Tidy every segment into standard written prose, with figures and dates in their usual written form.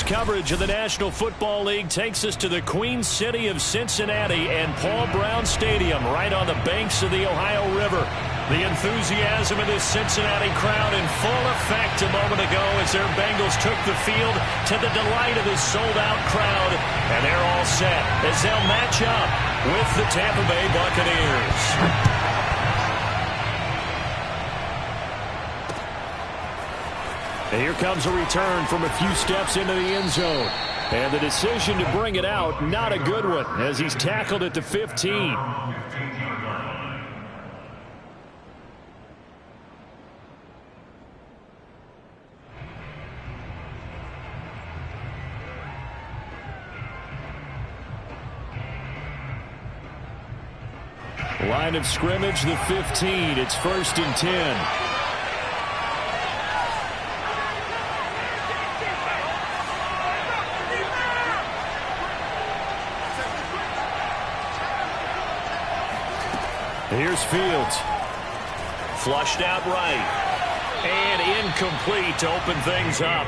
coverage of the National Football League takes us to the Queen City of Cincinnati and Paul Brown Stadium right on the banks of the Ohio River. The enthusiasm of this Cincinnati crowd in full effect a moment ago as their Bengals took the field to the delight of this sold-out crowd. And they're all set as they'll match up with the Tampa Bay Buccaneers. And here comes a return from a few steps into the end zone. And the decision to bring it out, not a good one, as he's tackled at the 15. Line of scrimmage, the 15. It's 1st and 10. Here's Fields. Flushed out right. And incomplete to open things up.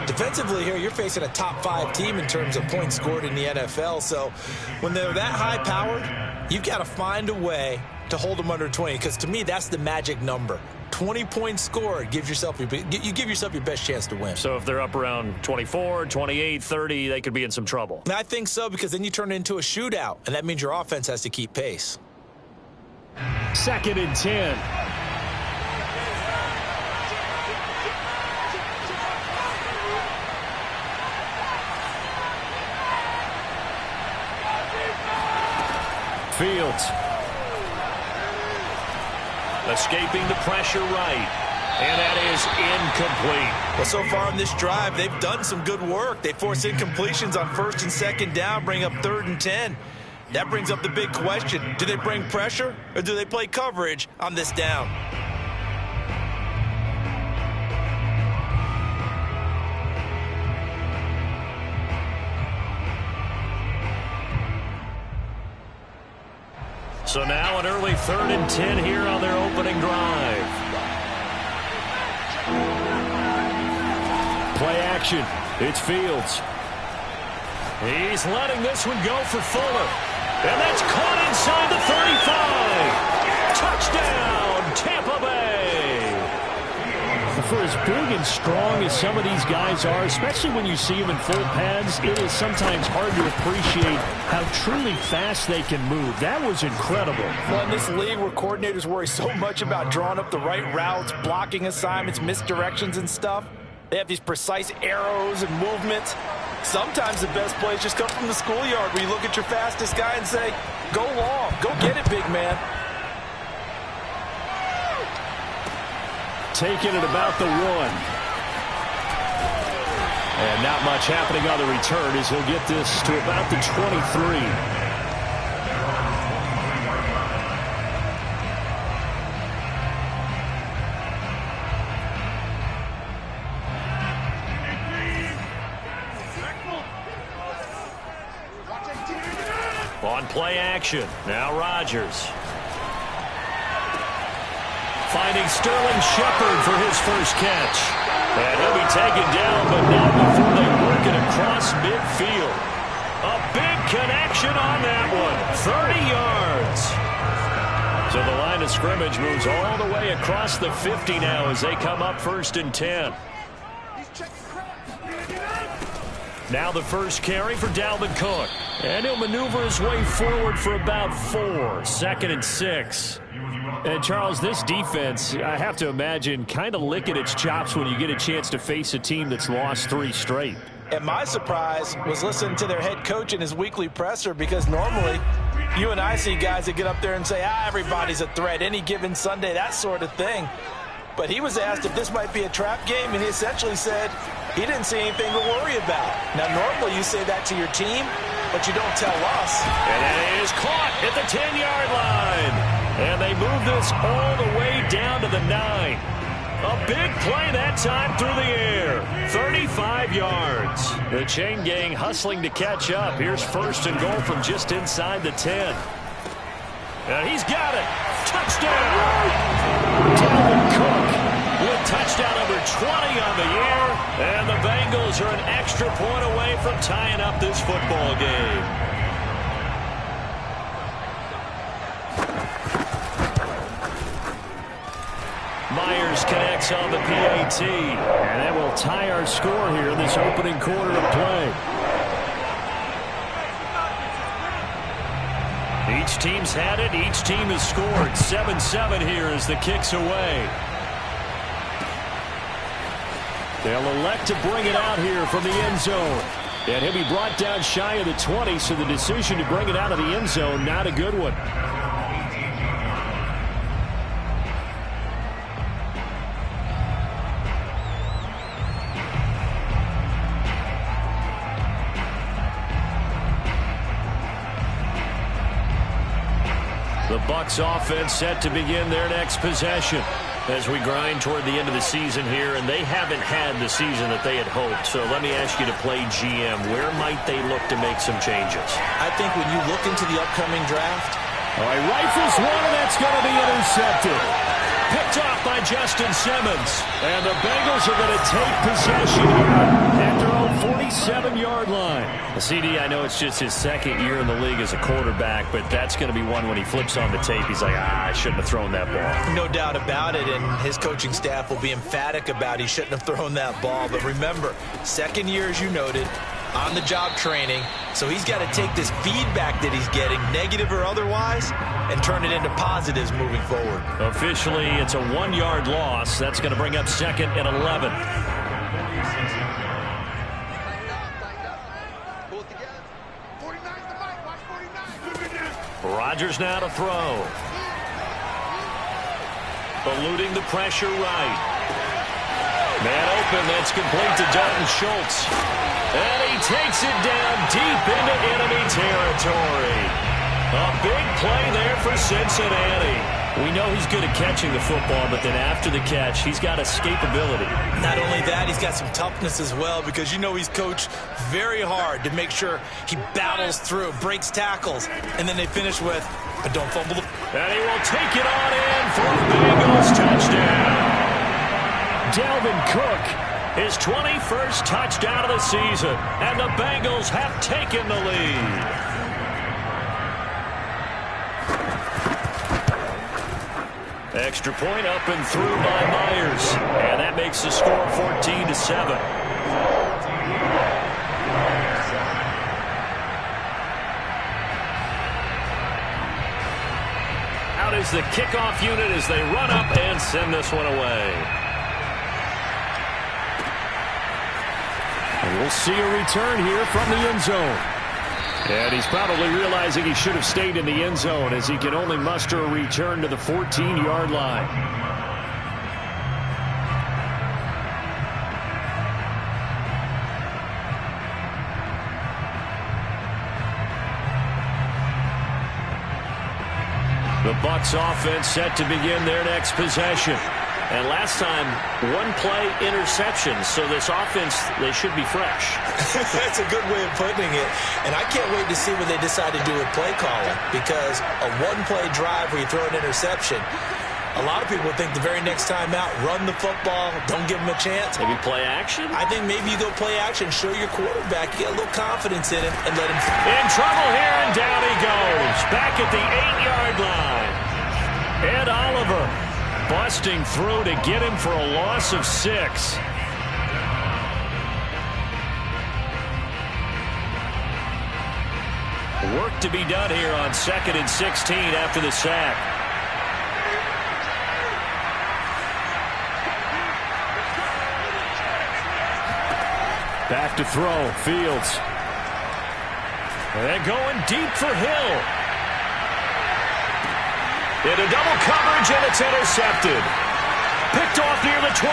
Defensively here, you're facing a top 5 team in terms of points scored in the NFL. So when they're that high-powered, you've got to find a way to hold them under 20. Because to me, that's the magic number. 20 points scored, you give yourself your best chance to win. So if they're up around 24, 28, 30, they could be in some trouble. And I think so, because then you turn it into a shootout. And that means your offense has to keep pace. 2nd and 10. Fields. Escaping the pressure right. And that is incomplete. Well, so far on this drive, they've done some good work. They force incompletions on 1st and 2nd down, bring up 3rd and 10. That brings up the big question. Do they bring pressure or do they play coverage on this down? So now an early 3rd and 10 here on their opening drive. Play action. It's Fields. He's letting this one go for Fuller. And that's caught inside the 35. Touchdown, Tampa Bay. For as big and strong as some of these guys are, especially when you see them in full pads, it is sometimes hard to appreciate how truly fast they can move. That was incredible. Well, in this league where coordinators worry so much about drawing up the right routes, blocking assignments, misdirections and stuff, they have these precise arrows and movements. Sometimes the best plays just come from the schoolyard where you look at your fastest guy and say, go long, go get it, big man. Taking it about the 1. And not much happening on the return as he'll get this to about the 23. On play action, now Rodgers. Finding Sterling Shepard for his first catch. And he'll be taken down, but not before they work it across midfield. A big connection on that one, 30 yards. So the line of scrimmage moves all the way across the 50 now as they come up 1st and 10. Now the first carry for Dalvin Cook. And he'll maneuver his way forward for about 4. 2nd and 6. And, Charles, this defense, I have to imagine, kind of licking its chops when you get a chance to face a team that's lost 3 straight. And my surprise was listening to their head coach in his weekly presser, because normally you and I see guys that get up there and say, everybody's a threat, any given Sunday, that sort of thing. But he was asked if this might be a trap game, and he essentially said he didn't see anything to worry about. Now, normally you say that to your team, but you don't tell us. And it is caught at the 10-yard line. And they move this all the way down to the 9. A big play that time through the air. 35 yards. The chain gang hustling to catch up. Here's 1st and goal from just inside the 10. And he's got it. Touchdown. Dalvin Cook with touchdown number 20 on the year. And the Bengals are an extra point away from tying up this football game. Myers connects on the PAT. And that will tie our score here in this opening quarter of play. Each team's had it. Each team has scored. 7-7 here as the kick's away. They'll elect to bring it out here from the end zone. And he'll be brought down shy of the 20, so the decision to bring it out of the end zone, not a good one. The Bucs offense set to begin their next possession as we grind toward the end of the season here, and they haven't had the season that they had hoped. So let me ask you to play GM. Where might they look to make some changes? I think when you look into the upcoming draft. All right, rifles one, and that's going to be intercepted. Picked off by Justin Simmons. And the Bengals are going to take possession here at their own 47-yard line. CD, I know it's just his second year in the league as a quarterback, but that's going to be one when he flips on the tape. He's like, I shouldn't have thrown that ball. No doubt about it, and his coaching staff will be emphatic about he shouldn't have thrown that ball. But remember, second year, as you noted, on-the-job training. So he's got to take this feedback that he's getting, negative or otherwise, and turn it into positives moving forward. Officially, it's a 1-yard loss. That's going to bring up 2nd and 11. Rodgers now to throw. Eluding the pressure right. Man open, that's complete to Dalton Schultz. And he takes it down deep into enemy territory. A big play there for Cincinnati. We know he's good at catching the football, but then after the catch, he's got escapability. Not only that, he's got some toughness as well, because you know he's coached very hard to make sure he battles through, breaks tackles, and then they finish with a don't fumble. And he will take it on in for a Bengals touchdown. Dalvin Cook, his 21st touchdown of the season, and the Bengals have taken the lead. Extra point up and through by Myers. And that makes the score 14-7. Out is the kickoff unit as they run up and send this one away. And we'll see a return here from the end zone. And he's probably realizing he should have stayed in the end zone as he can only muster a return to the 14-yard line. The Bucs offense set to begin their next possession. And last time, one-play interception. So this offense, they should be fresh. That's a good way of putting it. And I can't wait to see what they decide to do with play calling. Because a one-play drive where you throw an interception, a lot of people think the very next time out, run the football, don't give them a chance. Maybe play action? I think maybe you go play action, show your quarterback, get a little confidence in him, and let him. In trouble here, and down he goes. Back at the 8-yard line. Ed Oliver busting through to get him for a loss of 6. Work to be done here on 2nd and 16 after the sack. Back to throw, Fields. And they're going deep for Hill. Into double coverage, and it's intercepted. Picked off near the 29.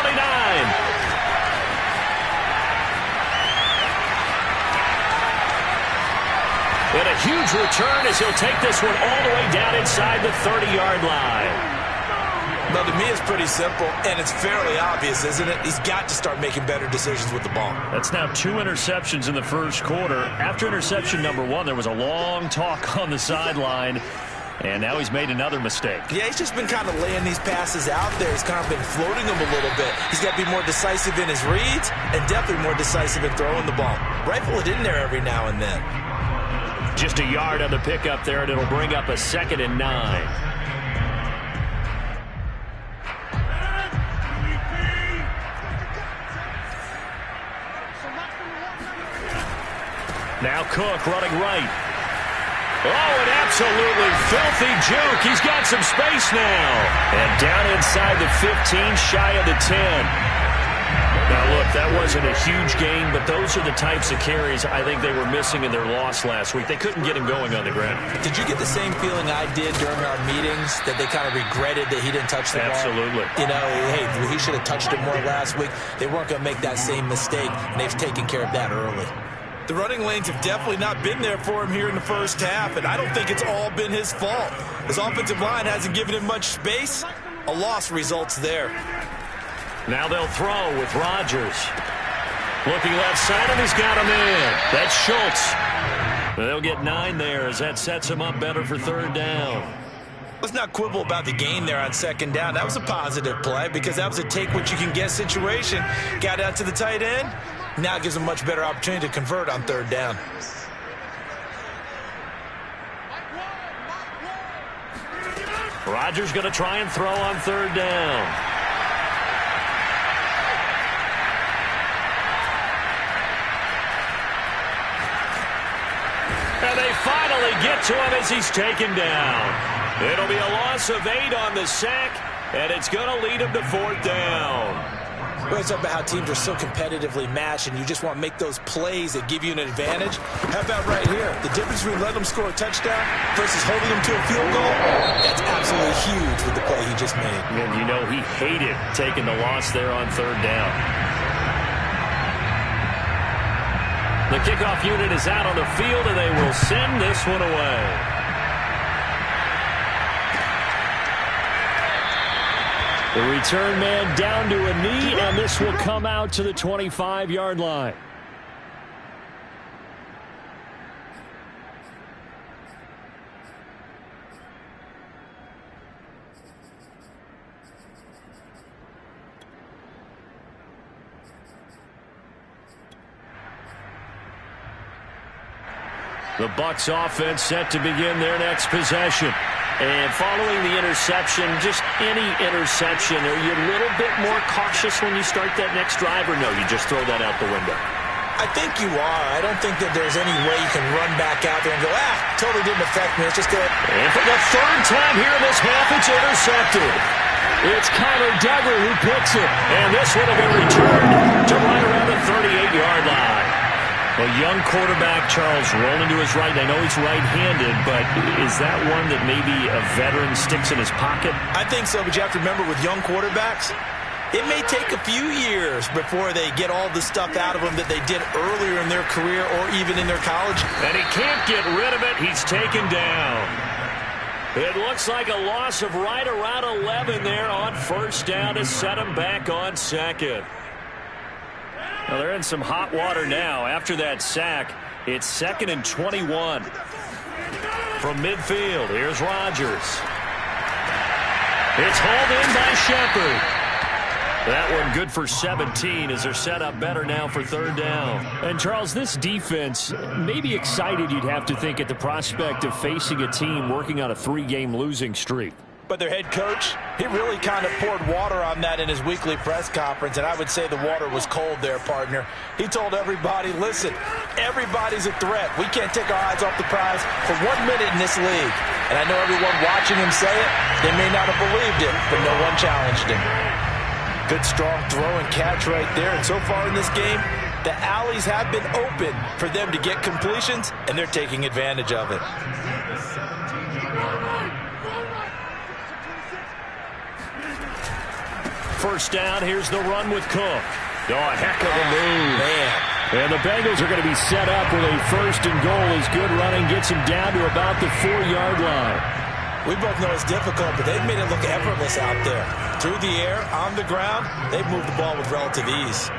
And a huge return as he'll take this one all the way down inside the 30-yard line. Well, to me, it's pretty simple, and it's fairly obvious, isn't it? He's got to start making better decisions with the ball. That's now 2 interceptions in the first quarter. After interception number 1, there was a long talk on the sideline. And now he's made another mistake. Yeah, he's just been kind of laying these passes out there. He's kind of been floating them a little bit. He's got to be more decisive in his reads and definitely more decisive in throwing the ball. Rifle it in there every now and then. Just a yard on the pickup there, and it'll bring up a 2nd and 9. Now Cook running right. Oh, an absolutely filthy juke. He's got some space now. And down inside the 15, shy of the 10. Now, look, that wasn't a huge gain, but those are the types of carries I think they were missing in their loss last week. They couldn't get him going on the ground. Did you get the same feeling I did during our meetings, that they kind of regretted that he didn't touch the ball? Absolutely. You know, hey, he should have touched it more last week. They weren't going to make that same mistake, and they've taken care of that early. The running lanes have definitely not been there for him here in the first half, and I don't think it's all been his fault. His offensive line hasn't given him much space. A loss results there. Now they'll throw with Rodgers. Looking left side, and he's got him in. That's Schultz. They'll get 9 there as that sets him up better for 3rd down. Let's not quibble about the gain there on 2nd down. That was a positive play because that was a take-what-you-can-get situation. Got out to the tight end. Now gives him a much better opportunity to convert on 3rd down. Rodgers going to try and throw on 3rd down. And they finally get to him as he's taken down. It'll be a loss of 8 on the sack, and it's going to lead him to 4th down. We always talk about how teams are so competitively matched, and you just want to make those plays that give you an advantage. How about right here? The difference between letting them score a touchdown versus holding them to a field goal, that's absolutely huge with the play he just made. And you know he hated taking the loss there on 3rd down. The kickoff unit is out on the field, and they will send this one away. The return man down to a knee, and this will come out to the 25-yard line. The Bucs offense set to begin their next possession. And following the interception, just any interception, are you a little bit more cautious when you start that next drive, or no, you just throw that out the window? I think you are. I don't think that there's any way you can run back out there and go, totally didn't affect me. Let's just go. And for the 3rd time here in this half, it's intercepted. It's Kyler Duggar who picks it. And this one will be returned to right around the 38-yard line. A young quarterback, Charles, rolling to his right. I know he's right-handed, but is that one that maybe a veteran sticks in his pocket? I think so, but you have to remember with young quarterbacks, it may take a few years before they get all the stuff out of them that they did earlier in their career or even in their college. And he can't get rid of it. He's taken down. It looks like a loss of right around 11 there on 1st down to set him back on 2nd. Well, they're in some hot water now. After that sack, it's 2nd and 21. From midfield, here's Rodgers. It's hauled in by Shepard. That one good for 17 as they're set up better now for 3rd down. And, Charles, this defense may be excited, you'd have to think, at the prospect of facing a team working on a 3-game losing streak. But their head coach, he really kind of poured water on that in his weekly press conference, and I would say the water was cold there, partner. He told everybody, listen, everybody's a threat. We can't take our eyes off the prize for 1 minute in this league. And I know everyone watching him say it, they may not have believed it, but no one challenged him. Good, strong throw and catch right there. And so far in this game, the alleys have been open for them to get completions, and they're taking advantage of it. First down, here's the run with Cook. Oh, a heck of a move. Man. And the Bengals are going to be set up with a 1st and goal as good running gets them down to about the 4-yard line. We both know it's difficult, but they've made it look effortless out there. Through the air, on the ground, they've moved the ball with relative ease.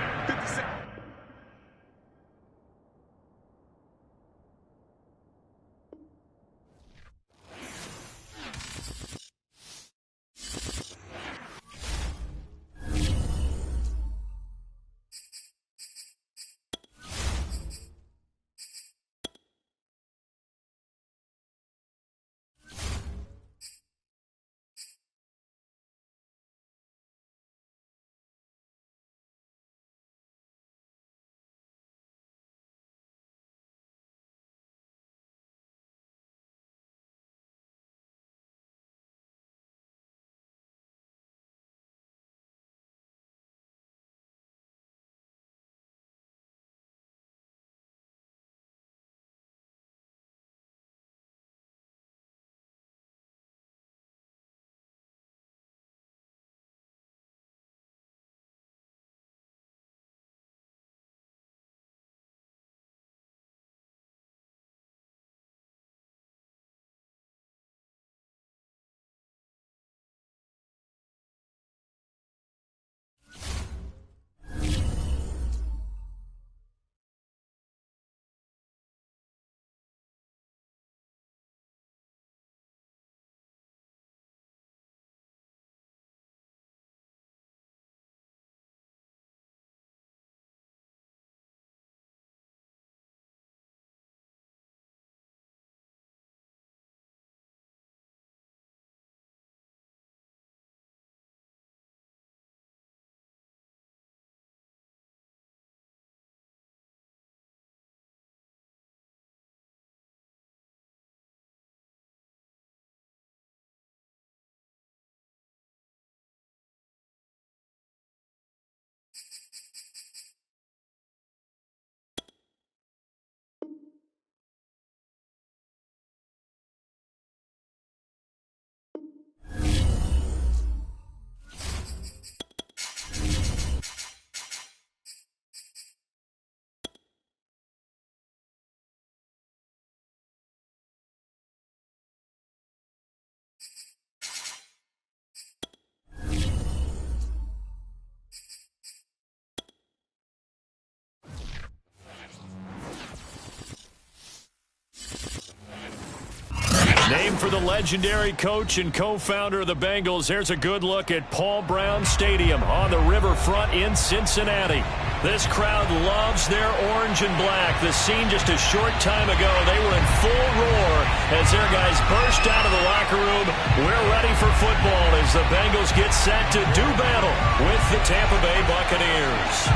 Game for the legendary coach and co-founder of the Bengals. There's a good look at Paul Brown Stadium on the riverfront in Cincinnati. This crowd loves their orange and black. The scene just a short time ago, they were in full roar as their guys burst out of the locker room. We're ready for football as the Bengals get set to do battle with the Tampa Bay Buccaneers.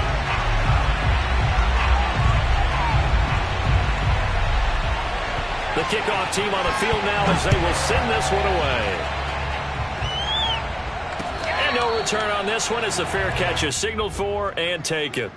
The kickoff team on the field now as they will send this one away. And no return on this one as the fair catch is signaled for and taken.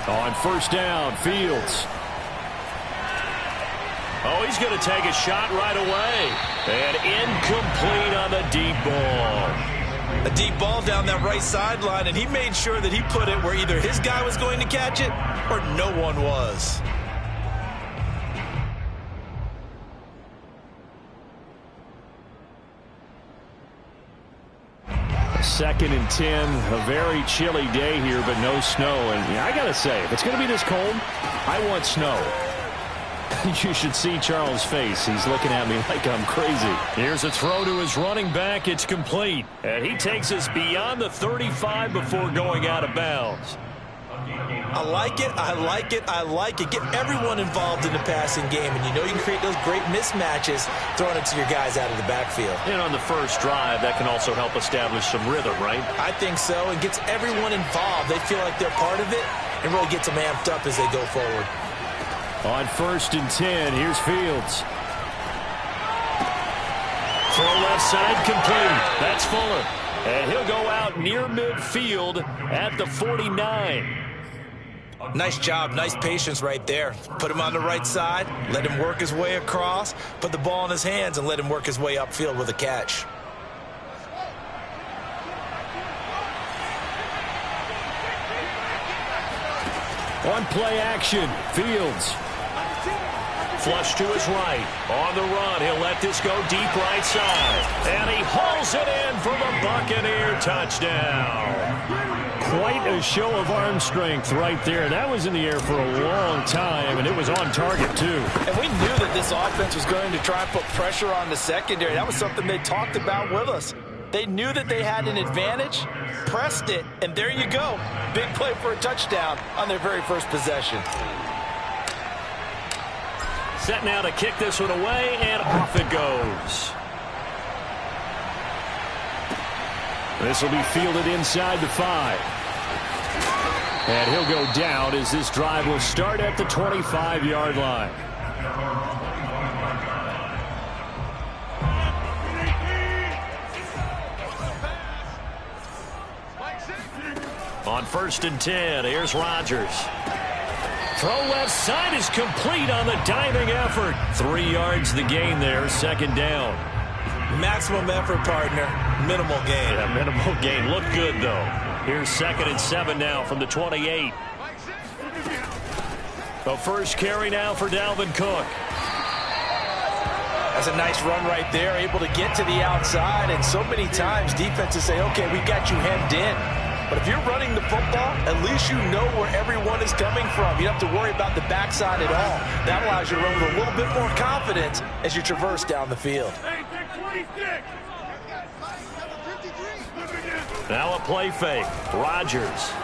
On first down, Fields. Oh, he's going to take a shot right away. And incomplete on the deep ball. A deep ball down that right sideline, and he made sure that he put it where either his guy was going to catch it or no one was. Second and 10, a very chilly day here, but no snow. And I got to say, if it's going to be this cold, I want snow. You should see Charles' face. He's looking at me like I'm crazy. Here's a throw to his running back. It's complete. And he takes us beyond the 35 before going out of bounds. I like it, I like it, I like it. Get everyone involved in the passing game, and you know you can create those great mismatches throwing it to your guys out of the backfield. And on the first drive, that can also help establish some rhythm, right? I think so, and gets everyone involved. They feel like they're part of it and really gets them amped up as they go forward. On first and 10, here's Fields. Throw left side complete. That's Fuller. And he'll go out near midfield at the 49. Nice job, nice patience right there. Put him on the right side, let him work his way across, put the ball in his hands, and let him work his way upfield with a catch. On play action, Fields. Flush to his right. On the run, he'll let this go deep right side. And he hauls it in for the Buccaneer touchdown. Quite a show of arm strength right there. That was in the air for a long time, and it was on target, too. And we knew that this offense was going to try and put pressure on the secondary. That was something they talked about with us. They knew that they had an advantage, pressed it, and there you go. Big play for a touchdown on their very first possession. Set now to kick this one away, and off it goes. This will be fielded inside the 5. And he'll go down as this drive will start at the 25-yard line. On first and 10, here's Rodgers. Throw left side is complete on the diving effort. 3 yards the gain there, second down. Maximum effort, partner. Minimal gain. Yeah, minimal gain. Looked good, though. Here's second and 7 now from the 28. The first carry now for Dalvin Cook. That's a nice run right there. Able to get to the outside. And so many times defenses say, okay, we got you hemmed in. But if you're running the football, at least you know where everyone is coming from. You don't have to worry about the backside at all. That allows you to run with a little bit more confidence as you traverse down the field. Now a play fake. Rodgers.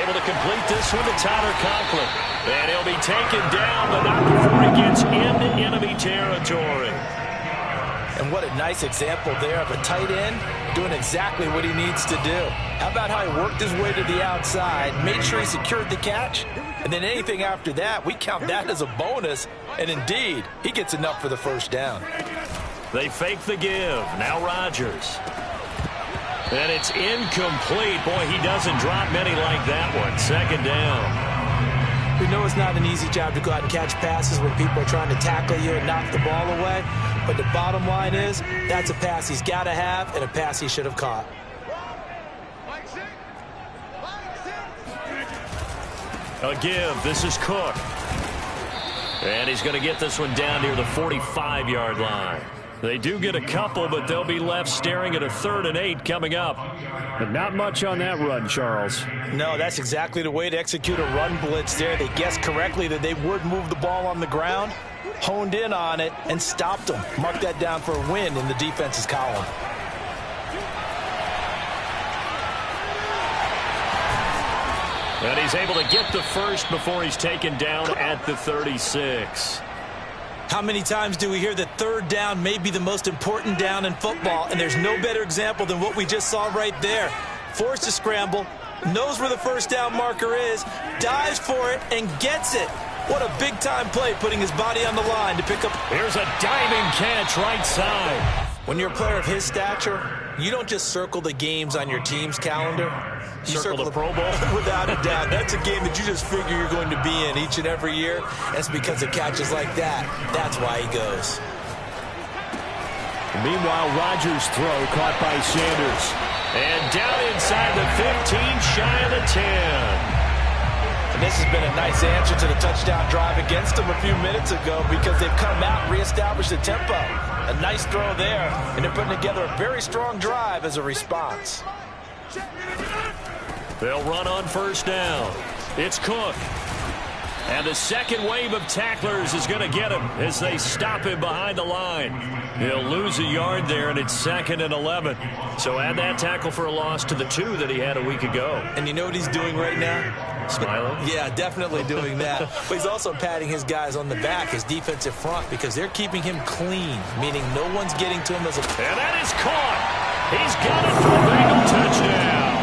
Able to complete this one to Tyler Conklin. And he'll be taken down, but not before he gets into enemy territory. And what a nice example there of a tight end doing exactly what he needs to do. How about how he worked his way to the outside, made sure he secured the catch, and then anything after that, we count that as a bonus. And indeed, he gets enough for the first down. They fake the give. Now Rodgers. And it's incomplete. Boy, he doesn't drop many like that one. Second down. We know it's not an easy job to go out and catch passes when people are trying to tackle you and knock the ball away. But the bottom line is, that's a pass he's got to have and a pass he should have caught. A give. This is Cook. And he's going to get this one down near the 45-yard line. They do get a couple, but they'll be left staring at a 3rd and 8 coming up. But not much on that run, Charles. No, that's exactly the way to execute a run blitz there. They guessed correctly that they would move the ball on the ground, honed in on it, and stopped them. Mark that down for a win in the defense's column. And he's able to get the first before he's taken down at the 36. How many times do we hear that 3rd down may be the most important down in football, and there's no better example than what we just saw right there. Forced to scramble, knows where the 1st down marker is, dives for it, and gets it. What a big-time play, putting his body on the line to pick up. Here's a diving catch right side. When you're a player of his stature, you don't just circle the games on your team's calendar. You circle the Pro Bowl? Without a doubt. That's a game that you just figure you're going to be in each and every year. That's because of catches like that. That's why he goes. Meanwhile, Rodgers' throw caught by Sanders. And down inside the 15, shy of the 10. And this has been a nice answer to the touchdown drive against them a few minutes ago because they've come out and reestablished the tempo. A nice throw there, and they're putting together a very strong drive as a response. They'll run on 1st down. It's Cook. And the second wave of tacklers is going to get him as they stop him behind the line. He'll lose a yard there, and it's 2nd and 11. So add that tackle for a loss to the 2 that he had a week ago. And you know what he's doing right now? Smiling? Yeah, definitely doing that. But he's also patting his guys on the back, his defensive front, because they're keeping him clean, meaning no one's getting to him as a... And that is caught. He's got it for a Bengal touchdown.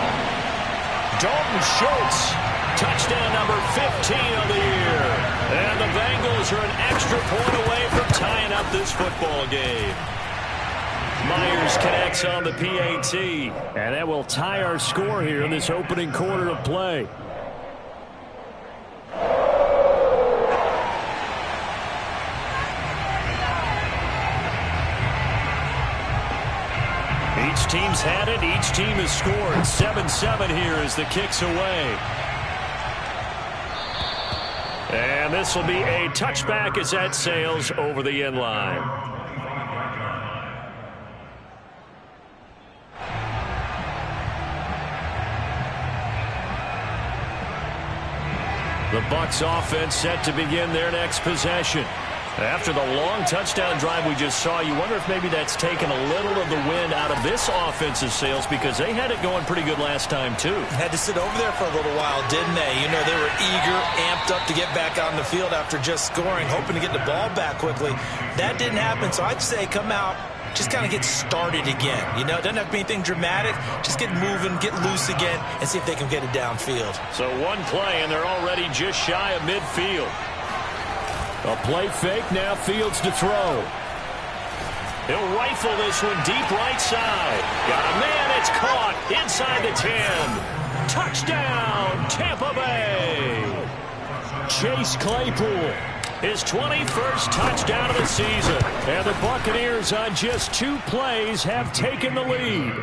Dalton Schultz, touchdown number 15 of the year. And the Bengals are an extra point away from tying up this football game. Myers connects on the PAT. And that will tie our score here in this opening quarter of play. Each team's had it. Each team has scored. 7-7 here as the kick's away. And this will be a touchback as that sails over the end line. The Bucs offense set to begin their next possession. After the long touchdown drive we just saw, you wonder if maybe that's taken a little of the wind out of this offensive sails because they had it going pretty good last time, too. Had to sit over there for a little while, didn't they? You know, they were eager, amped up to get back on the field after just scoring, hoping to get the ball back quickly. That didn't happen, so I'd say come out, just kind of get started again. You know, it doesn't have to be anything dramatic. Just get moving, get loose again, and see if they can get it downfield. So one play, and they're already just shy of midfield. A play fake, now Fields to throw. He'll rifle this one deep right side. Got a man, it's caught inside the 10. Touchdown, Tampa Bay. Chase Claypool. His 21st touchdown of the season. And the Buccaneers on just 2 plays have taken the lead.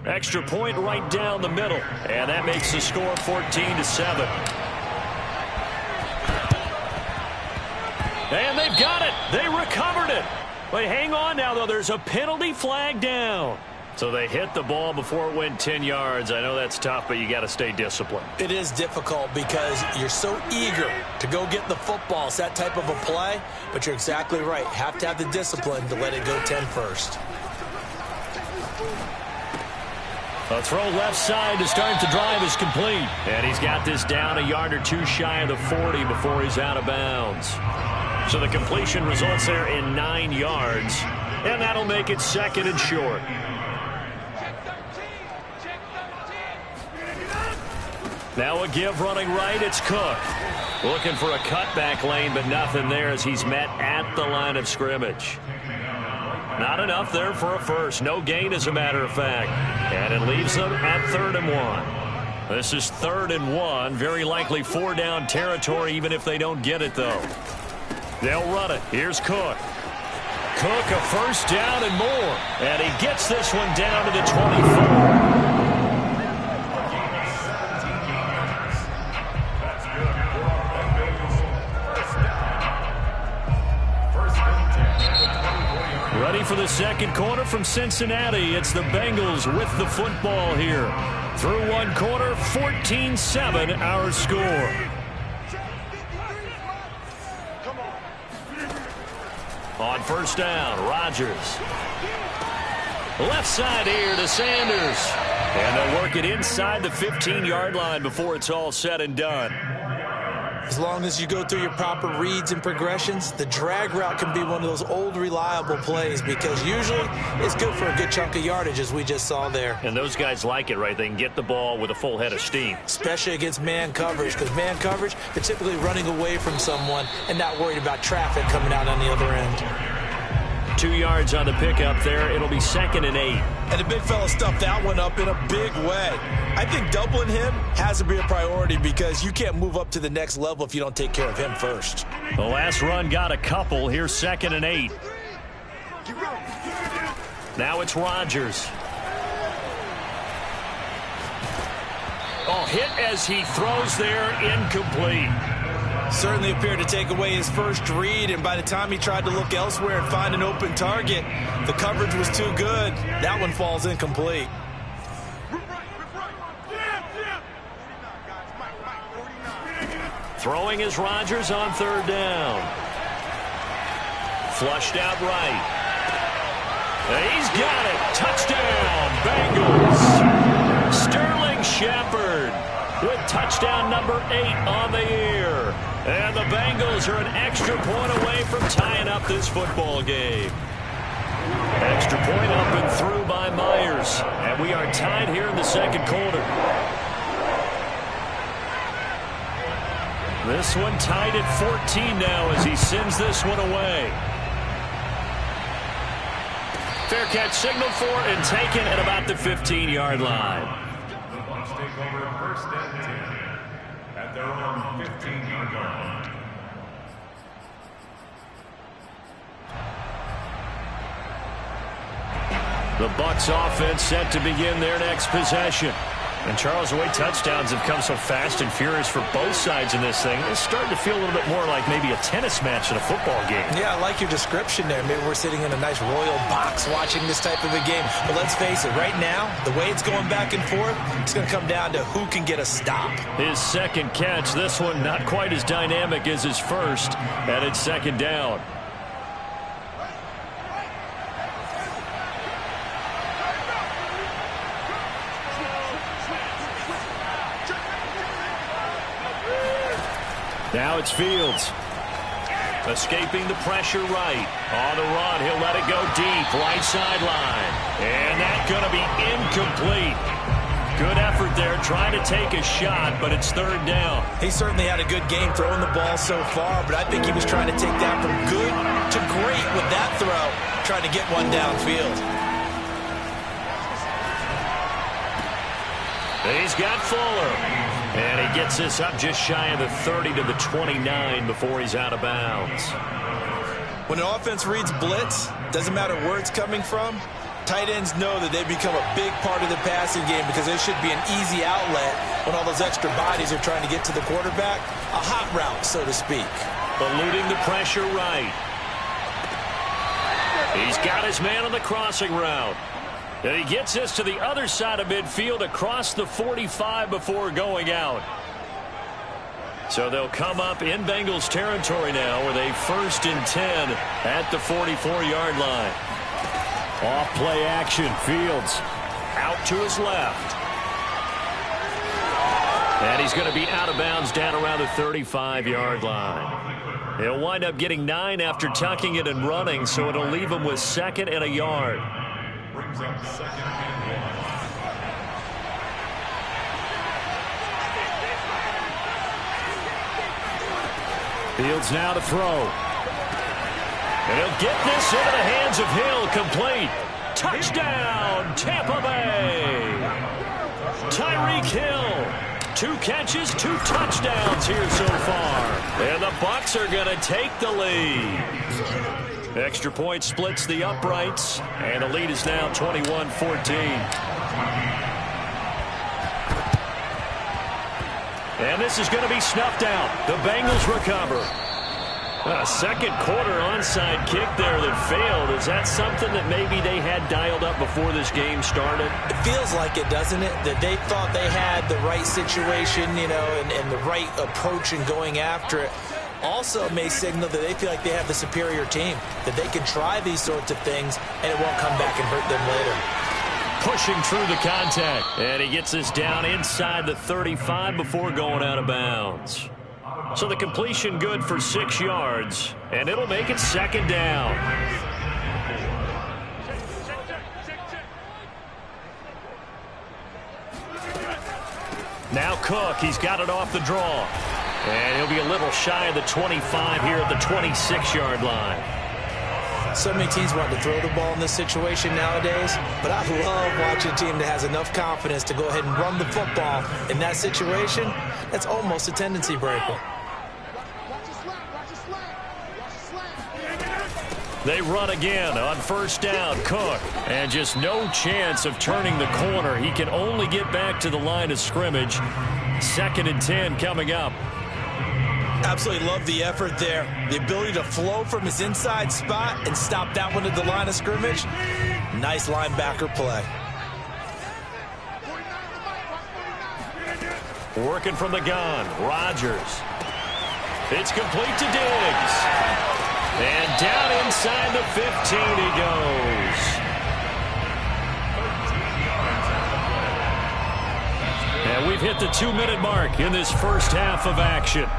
Extra point right down the middle. And that makes the score 14-7. And they've got it. They recovered it. But hang on now, though. There's a penalty flag down. So they hit the ball before it went 10 yards. I know that's tough, but you got to stay disciplined. It is difficult because you're so eager to go get the football. It's that type of a play, but you're exactly right. Have to have the discipline to let it go 10 first. A throw left side to start the drive is complete. And he's got this down a yard or 2 shy of the 40 before he's out of bounds. So the completion results there in 9 yards. And that'll make it 2nd and short. Now a give running right. It's Cook. Looking for a cutback lane, but nothing there as he's met at the line of scrimmage. Not enough there for a first. No gain, as a matter of fact. And it leaves them at 3rd and 1. This is 3rd and 1. Very likely 4-down territory, even if they don't get it, though. They'll run it. Here's Cook. took a first down and more. And he gets this one down to the 24. Ready for the second quarter from Cincinnati. It's the Bengals with the football here. Through one quarter, 14-7 our score. On first down, Rodgers. Left side here to Sanders. And they'll work it inside the 15-yard line before it's all said and done. As long as you go through your proper reads and progressions, the drag route can be one of those old reliable plays because usually it's good for a good chunk of yardage, as we just saw there. And those guys like it, right? They can get the ball with a full head of steam. Especially against man coverage, because man coverage, they're typically running away from someone and not worried about traffic coming out on the other end. 2 yards on the pickup there. It'll be 2nd and 8. And the big fella stuffed that one up in a big way. I think doubling him has to be a priority because you can't move up to the next level if you don't take care of him first. The last run got a couple. Here's 2nd and 8. Now it's Rodgers. Oh, hit as he throws there, incomplete. Certainly appeared to take away his first read, and by the time he tried to look elsewhere and find an open target, the coverage was too good. That one falls incomplete. Throwing is Rodgers on third down. Flushed out right. He's got it. Touchdown, Bengals. Sterling Shepard with touchdown number 8 on the year. And the Bengals are an extra point away from tying up this football game. Extra point up and through by Myers. And we are tied here in the second quarter. This one tied at 14 now as he sends this one away. Fair catch signaled for and taken at about the 15-yard line. The Bucs take over first and 10 at their own 15-yard line. The Bucs offense set to begin their next possession. And Charles, the way touchdowns have come so fast and furious for both sides in this thing, it's starting to feel a little bit more like maybe a tennis match in a football game. Yeah, I like your description there. Maybe we're sitting in a nice royal box watching this type of a game. But let's face it, right now, the way it's going back and forth, it's going to come down to who can get a stop. His second catch, this one not quite as dynamic as his first, and it's 2nd down. Now it's Fields. Escaping the pressure right. On the run, he'll let it go deep. Right sideline. And that's going to be incomplete. Good effort there, trying to take a shot, but it's 3rd down. He certainly had a good game throwing the ball so far, but I think he was trying to take that from good to great with that throw, trying to get one downfield. He's got Fuller. And he gets this up just shy of the 30 to the 29 before he's out of bounds. When an offense reads blitz, doesn't matter where it's coming from, tight ends know that they become a big part of the passing game because there should be an easy outlet when all those extra bodies are trying to get to the quarterback. A hot route, so to speak. Eluding the pressure right. He's got his man on the crossing route. And he gets this to the other side of midfield across the 45 before going out. So they'll come up in Bengals territory now with a 1st and 10 at the 44-yard line. Off play action. Fields out to his left. And he's going to be out of bounds down around the 35-yard line. He'll wind up getting 9 after tucking it and running, so it'll leave him with 2nd and a yard. Brings up 2nd and 1. Fields now to throw. And he'll get this into the hands of Hill, complete. Touchdown, Tampa Bay. Tyreek Hill. 2 catches, 2 touchdowns here so far. And the Bucs are going to take the lead. Extra point splits the uprights, and the lead is now 21-14. And this is going to be snuffed out. The Bengals recover. A second quarter onside kick there that failed. Is that something that maybe they had dialed up before this game started? It feels like it, doesn't it? That they thought they had the right situation, you know, and the right approach in going after it. Also may signal that they feel like they have the superior team, that they can try these sorts of things and it won't come back and hurt them later. Pushing through the contact, and he gets this down inside the 35 before going out of bounds. So the completion good for 6 yards, and it'll make it second down. Now Cook, he's got it off the draw. And he'll be a little shy of the 25 here at the 26-yard line. So many teams want to throw the ball in this situation nowadays, but I love watching a team that has enough confidence to go ahead and run the football. In that situation, that's almost a tendency breaker. They run again on first down. Cook, and just no chance of turning the corner. He can only get back to the line of scrimmage. 2nd and 10 coming up. Absolutely love the effort there. The ability to flow from his inside spot and stop that one at the line of scrimmage. Nice linebacker play. Working from the gun, Rodgers. It's complete to Diggs. And down inside the 15 he goes. And we've hit the 2-minute mark in this first half of action.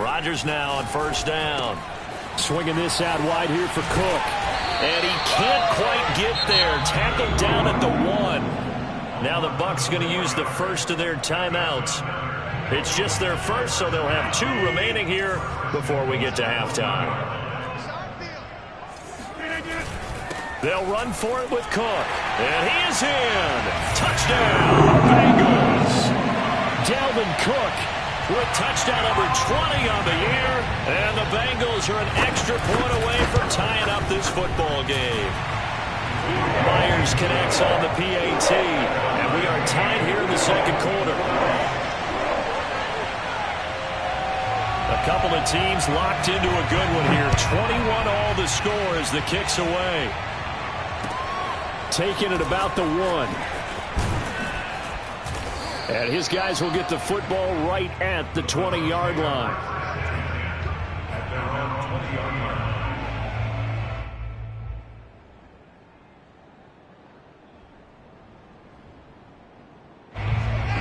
Rodgers now on first down. Swinging this out wide here for Cook. And he can't quite get there. Tackled down at the 1. Now the Bucs going to use the first of their timeouts. It's just their first, so they'll have 2 remaining here before we get to halftime. They'll run for it with Cook. And he is in. Touchdown, Bengals. Dalvin Cook with touchdown number 20 on the year. And the Bengals are an extra point away from tying up this football game. Myers connects on the PAT. And we are tied here in the second quarter. A couple of teams locked into a good one here. 21 all the score as the kick's away. Taking it about the 1. And his guys will get the football right at the 20-yard line.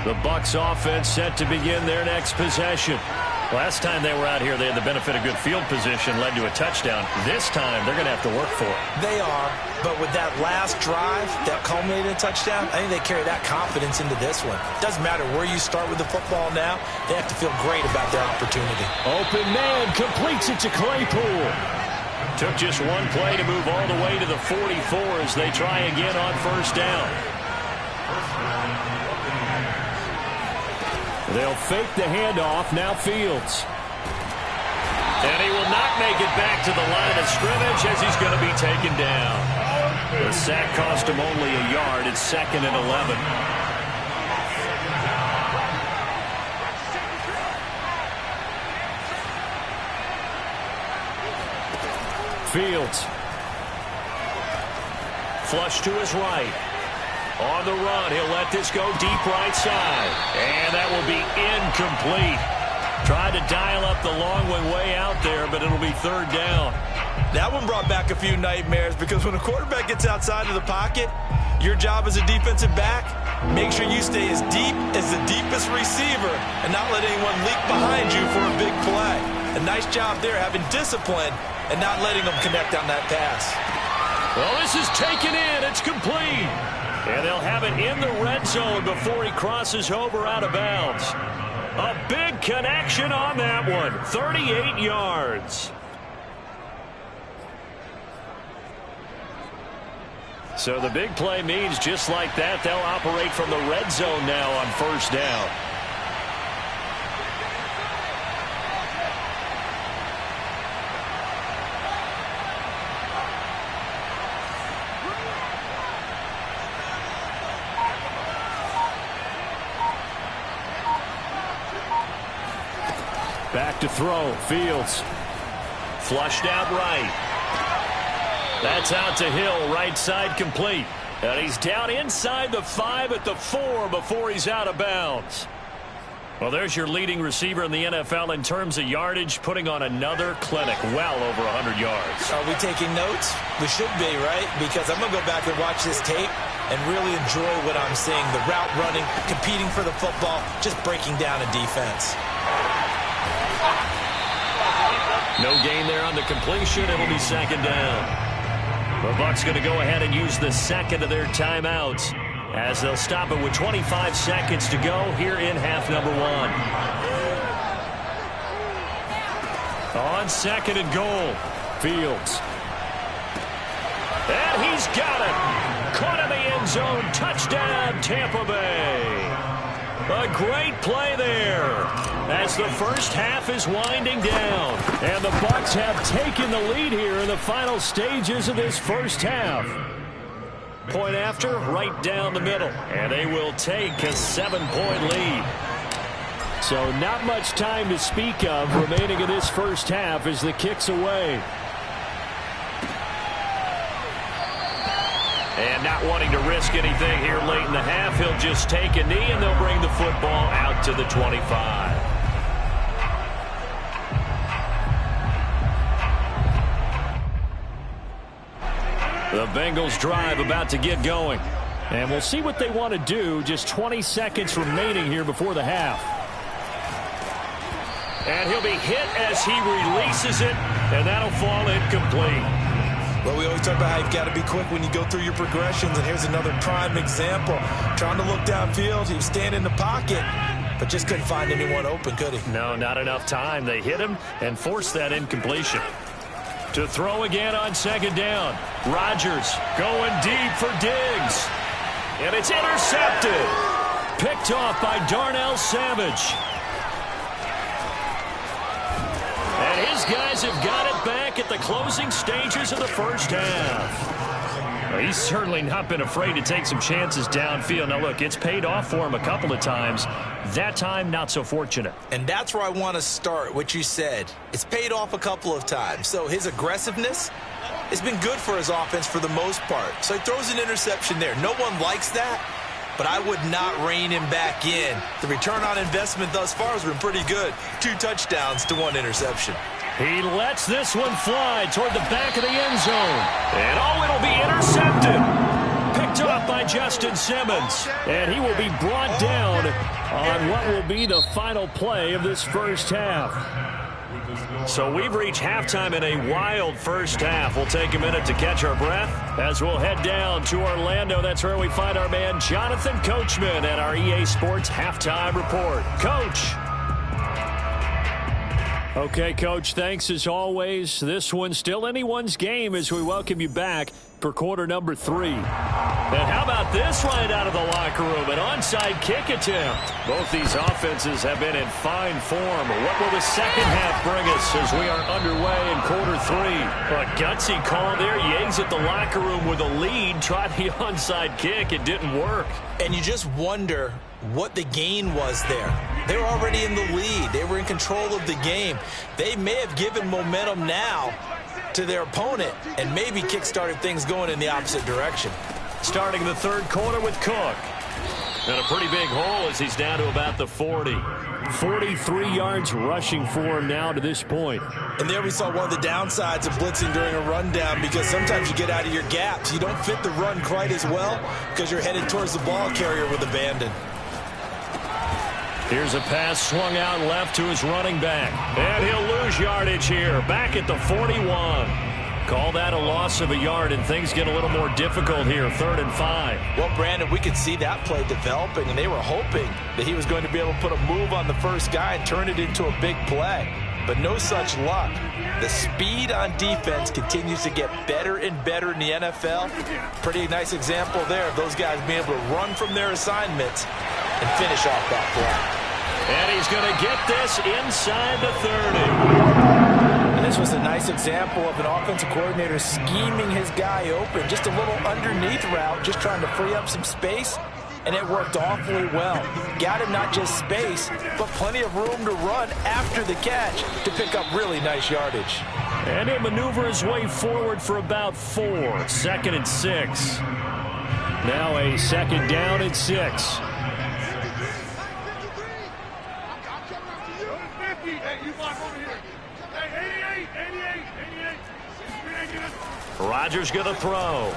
The Bucs offense set to begin their next possession. Last time they were out here, they had the benefit of good field position, led to a touchdown. This time, they're going to have to work for it. They are, but with that last drive that culminated in a touchdown, I think they carry that confidence into this one. Doesn't matter where you start with the football now, they have to feel great about their opportunity. Open man completes it to Claypool. Took just one play to move all the way to the 44 as they try again on first down. They'll fake the handoff. Now Fields. And he will not make it back to the line of scrimmage as he's going to be taken down. The sack cost him only a yard. It's 2nd and 11. Fields. Flush to his right. On the run, he'll let this go deep right side. And that will be incomplete. Tried to dial up the long way out there, but it'll be 3rd down. That one brought back a few nightmares because when a quarterback gets outside of the pocket, your job as a defensive back, make sure you stay as deep as the deepest receiver and not let anyone leak behind you for a big play. A nice job there having discipline and not letting them connect on that pass. Well, this is taken in. It's complete. And they'll have it in the red zone before he crosses over out of bounds. A big connection on that one. 38 yards. So the big play means just like that, they'll operate from the red zone now on first down. Back to throw. Fields. Flushed out right. That's out to Hill. Right side complete. And he's down inside the 5 at the 4 before he's out of bounds. Well, there's your leading receiver in the NFL in terms of yardage, putting on another clinic. Well over 100 yards. Are we taking notes? We should be, right? Because I'm going to go back and watch this tape and really enjoy what I'm seeing. The route running, competing for the football, just breaking down a defense. No gain there on the completion. It'll be second down. The Bucs going to go ahead and use the second of their timeouts as they'll stop it with 25 seconds to go here in half number 1. On second and goal, Fields. And he's got it. Caught in the end zone. Touchdown, Tampa Bay. A great play there as the first half is winding down. And the Bucs have taken the lead here in the final stages of this first half. Point after, right down the middle. And they will take a 7-point lead. So not much time to speak of remaining in this first half as the kick's away. And not wanting to risk anything here late in the half, he'll just take a knee and they'll bring the football out to the 25. The Bengals drive about to get going. And we'll see what they want to do. Just 20 seconds remaining here before the half. And he'll be hit as he releases it, and that'll fall incomplete. Well, we always talk about how you've got to be quick when you go through your progressions, and here's another prime example. Trying to look downfield, he was standing in the pocket, but just couldn't find anyone open, could he? No, not enough time. They hit him and forced that incompletion. To throw again on second down. Rodgers going deep for Diggs. And it's intercepted. Picked off by Darnell Savage. And his guys have got it back at the closing stages of the first half. Well, he's certainly not been afraid to take some chances downfield. Now, look, it's paid off for him a couple of times. That time, not so fortunate. And that's where I want to start, what you said. It's paid off a couple of times. So his aggressiveness has been good for his offense for the most part. So he throws an interception there. No one likes that, but I would not rein him back in. The return on investment thus far has been pretty good. 2 touchdowns to 1 interception. He lets this one fly toward the back of the end zone. And it'll be intercepted. Picked off by Justin Simmons. And he will be brought down on what will be the final play of this first half. So we've reached halftime in a wild first half. We'll take a minute to catch our breath as we'll head down to Orlando. That's where we find our man Jonathan Coachman at our EA Sports Halftime Report. Coach. Okay, Coach, thanks as always. This one's still anyone's game as we welcome you back for quarter number 3. And how about this right out of the locker room? An onside kick attempt. Both these offenses have been in fine form. What will the second half bring us as we are underway in quarter 3? A gutsy call there. You exit the locker room with a lead. Tried the onside kick. It didn't work. And you just wonder what the gain was there. They were already in the lead. They were in control of the game. They may have given momentum now to their opponent and maybe kick-started things going in the opposite direction. Starting the third quarter with Cook. And a pretty big hole as he's down to about the 40. 43 yards rushing for him now to this point. And there we saw one of the downsides of blitzing during a rundown, because sometimes you get out of your gaps. You don't fit the run quite as well because you're headed towards the ball carrier with abandon. Here's a pass swung out left to his running back. And he'll lose yardage here. Back at the 41. Call that a loss of a yard, and things get a little more difficult here. 3rd and 5. Well, Brandon, we could see that play developing, and they were hoping that he was going to be able to put a move on the first guy and turn it into a big play. but no such luck. The speed on defense continues to get better and better in the NFL. Pretty nice example there of those guys being able to run from their assignments and finish off that play. And he's going to get this inside the 30. And this was a nice example of an offensive coordinator scheming his guy open. Just a little underneath route, just trying to free up some space. And it worked awfully well. Got him not just space, but plenty of room to run after the catch to pick up really nice yardage. And he'll maneuver his way forward for about 4. 2nd and 6. Now a 2nd down and 6. Rodgers going to throw.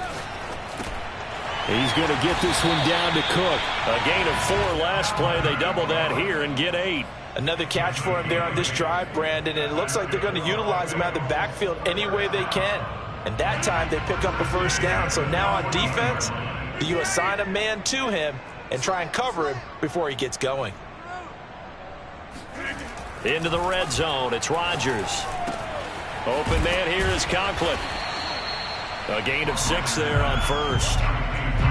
He's going to get this one down to Cook. A gain of 4 last play. They double that here and get 8. Another catch for him there on this drive, Brandon, and it looks like they're going to utilize him out of the backfield any way they can. And that time they pick up a 1st down. So now on defense, do you assign a man to him and try and cover him before he gets going? Into the red zone. It's Rodgers. Open man here is Conklin. A gain of 6 there on 1st.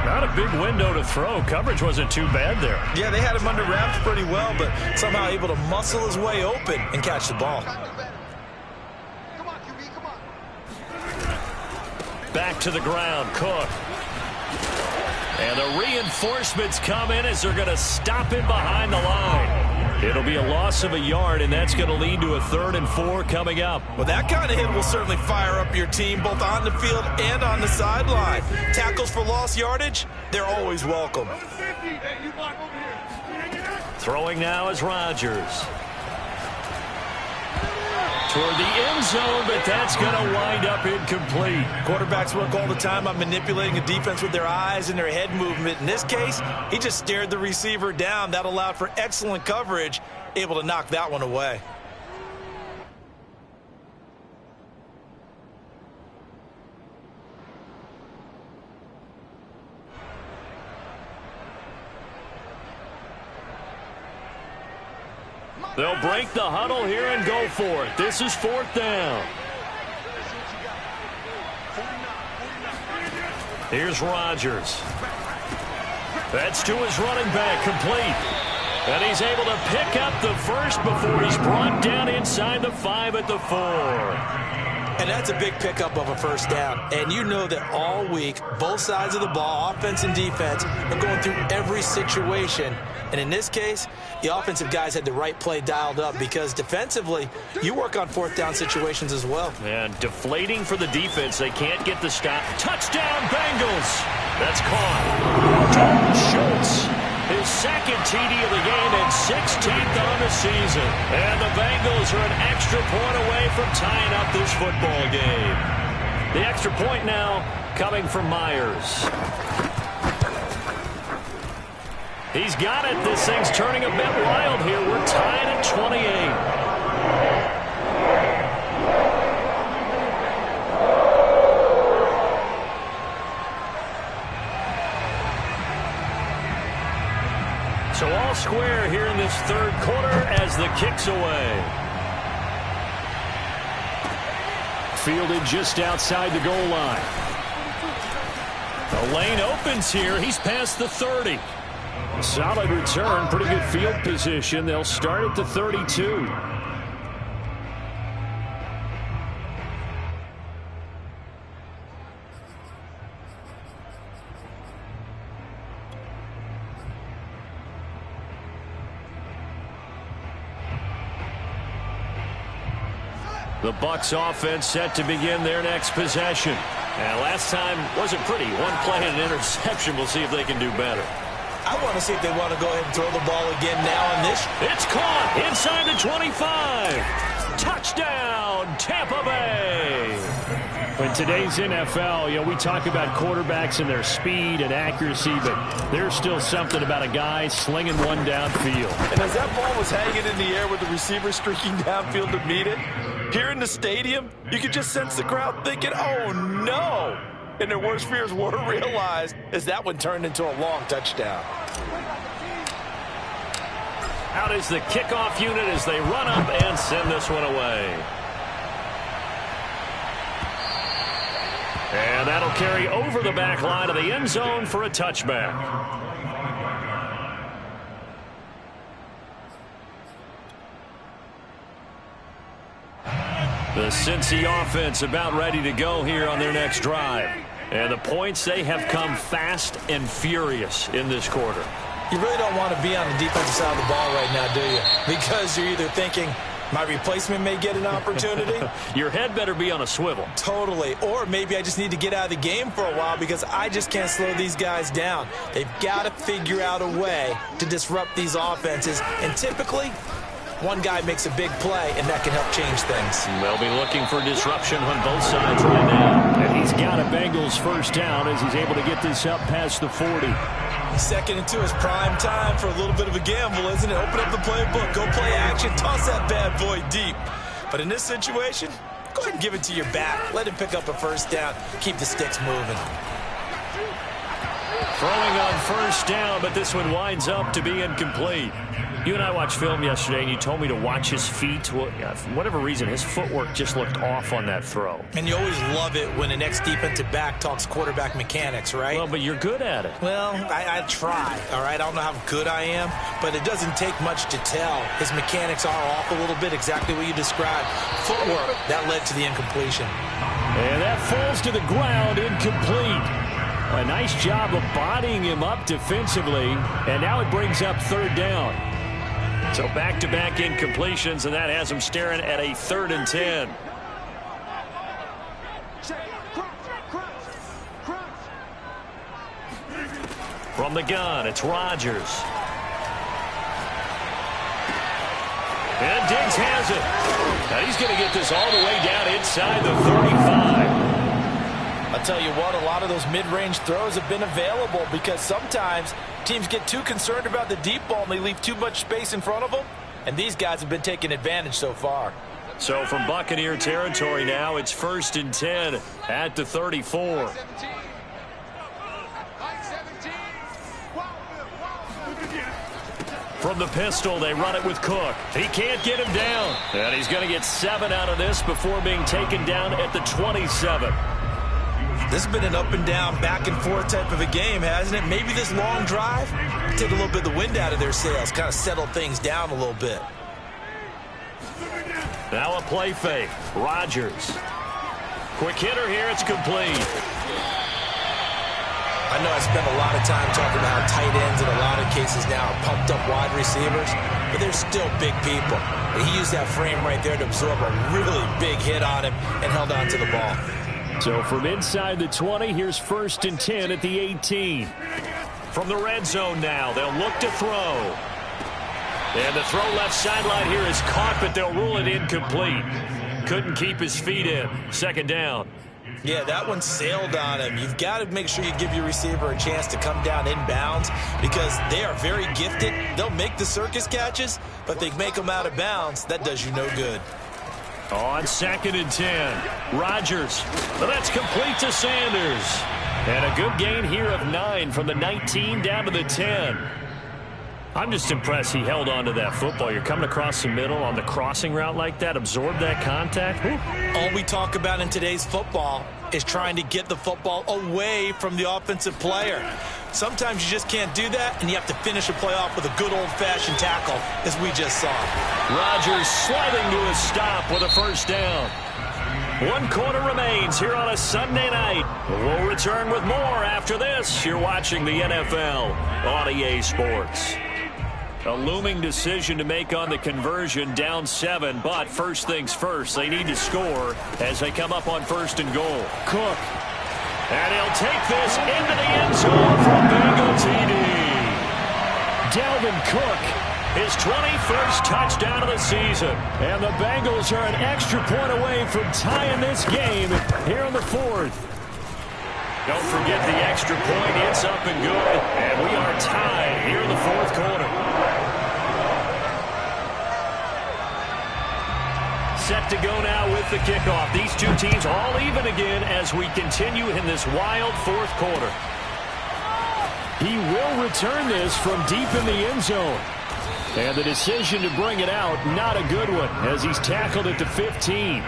Not a big window to throw. Coverage wasn't too bad there. Yeah, they had him under wraps pretty well, but somehow able to muscle his way open and catch the ball. Back to the ground, Cook. And the reinforcements come in as they're going to stop him behind the line. It'll be a loss of a yard, and that's going to lead to a 3rd and 4 coming up. Well, that kind of hit will certainly fire up your team, both on the field and on the sideline. Tackles for lost yardage, they're always welcome. Throwing now is Rodgers. Toward the end zone, but that's going to wind up incomplete. Quarterbacks work all the time on manipulating a defense with their eyes and their head movement. In this case, he just stared the receiver down. That allowed for excellent coverage, able to knock that one away. They'll break the huddle here and go for it. This is 4th down. Here's Rodgers. That's to his running back, complete. And he's able to pick up the 1st before he's brought down inside the 5 at the 4. And that's a big pickup of a 1st down. And you know that all week, both sides of the ball, offense and defense, are going through every situation. And in this case, the offensive guys had the right play dialed up because defensively, you work on 4th down situations as well. And deflating for the defense. They can't get the stop. Touchdown, Bengals. That's caught. Dalton Schultz, his 2nd TD of the game and 16th on the season. And the Bengals are an extra point away from tying up this football game. The extra point now coming from Myers. He's got it. This thing's turning a bit wild here. We're tied at 28. So all square here in this 3rd quarter as the kick's away. Fielded just outside the goal line. The lane opens here. He's past the 30. Solid return, pretty good field position. They'll start at the 32. The Bucs offense set to begin their next possession. And last time wasn't pretty. One play and an interception. We'll see if they can do better. I want to see if they want to go ahead and throw the ball again now on this. It's caught inside the 25. Touchdown, Tampa Bay. In today's NFL, we talk about quarterbacks and their speed and accuracy, but there's still something about a guy slinging one downfield. And as that ball was hanging in the air with the receiver streaking downfield to meet it, here in the stadium, you could just sense the crowd thinking, oh, no. And their worst fears were realized as that one turned into a long touchdown. Out is the kickoff unit as they run up and send this one away. And that'll carry over the back line of the end zone for a touchback. The Cincy offense about ready to go here on their next drive. And the points, they have come fast and furious in this quarter. You really don't want to be on the defensive side of the ball right now, do you? Because you're either thinking, my replacement may get an opportunity. Your head better be on a swivel. Totally. Or maybe I just need to get out of the game for a while because I just can't slow these guys down. They've got to figure out a way to disrupt these offenses. And typically, one guy makes a big play, and that can help change things. They'll be looking for disruption on both sides right now. And he's got a Bengals first down as he's able to get this up past the 40. 2nd and 2 is prime time for a little bit of a gamble, isn't it? Open up the playbook, go play action, toss that bad boy deep. But in this situation, go ahead and give it to your back. Let him pick up a first down. Keep the sticks moving. Throwing on first down, but this one winds up to be incomplete. You and I watched film yesterday, and you told me to watch his feet. Well, for whatever reason, his footwork just looked off on that throw. And you always love it when an ex-defensive back talks quarterback mechanics, right? Well, but you're good at it. Well, I try, all right? I don't know how good I am, but it doesn't take much to tell. His mechanics are off a little bit, exactly what you described. Footwork, that led to the incompletion. And that falls to the ground, incomplete. A nice job of bodying him up defensively, and now it brings up 3rd down. So back-to-back incompletions, and that has him staring at a 3rd and 10. From the gun, it's Rodgers. And Diggs has it. Now he's going to get this all the way down inside the 35. I'll tell you what, a lot of those mid-range throws have been available because sometimes teams get too concerned about the deep ball and they leave too much space in front of them, and these guys have been taking advantage so far. So from Buccaneer territory now, it's 1st and 10 at the 34. From the pistol, they run it with Cook. He can't get him down. And he's going to get 7 out of this before being taken down at the 27. This has been an up-and-down, back-and-forth type of a game, hasn't it? Maybe this long drive take a little bit of the wind out of their sails, kind of settle things down a little bit. Now a play fake. Rodgers. Quick hitter here. It's complete. I know I spent a lot of time talking about how tight ends in a lot of cases now are pumped up wide receivers, but they're still big people. And he used that frame right there to absorb a really big hit on him and held on to the ball. So from inside the 20, here's 1st and 10 at the 18. From the red zone now, they'll look to throw. And the throw left sideline here is caught, but they'll rule it incomplete. Couldn't keep his feet in. 2nd down. Yeah, that one sailed on him. You've got to make sure you give your receiver a chance to come down inbounds because they are very gifted. They'll make the circus catches, but they make them out of bounds. That does you no good. On 2nd and 10, Rodgers. Well, that's complete to Sanders. And a good gain here of 9 from the 19 down to the 10. I'm just impressed he held on to that football. You're coming across the middle on the crossing route like that, absorb that contact. Whew. All we talk about in today's football is trying to get the football away from the offensive player. Sometimes you just can't do that, and you have to finish a play off with a good old-fashioned tackle, as we just saw. Rodgers sliding to a stop with a first down. 1 quarter remains here on a Sunday night. We'll return with more after this. You're watching the NFL on EA Sports. A looming decision to make on the conversion, down 7, but first things first, they need to score as they come up on 1st and goal. Cook. And he'll take this into the end zone for a Bengal TD. Dalvin Cook, his 21st touchdown of the season. And the Bengals are an extra point away from tying this game here in the 4th. Don't forget the extra point. It's up and good. And we are tied here in the 4th quarter. Set to go now with the kickoff. These two teams all even again as we continue in this wild 4th quarter. He will return this from deep in the end zone. And the decision to bring it out, not a good one, as he's tackled at the 15.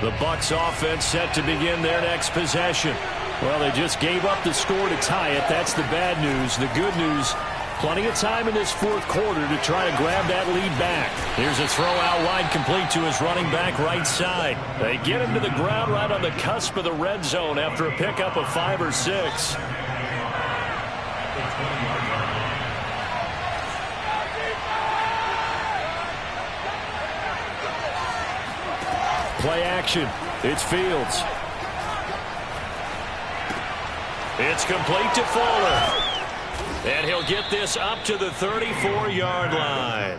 The Bucs offense set to begin their next possession. Well, they just gave up the score to tie it. That's the bad news. The good news, plenty of time in this fourth quarter to try to grab that lead back. Here's a throw out wide, complete to his running back right side. They get him to the ground right on the cusp of the red zone after a pickup of 5 or 6. Play action. It's Fields. It's complete to Fuller. And he'll get this up to the 34-yard line.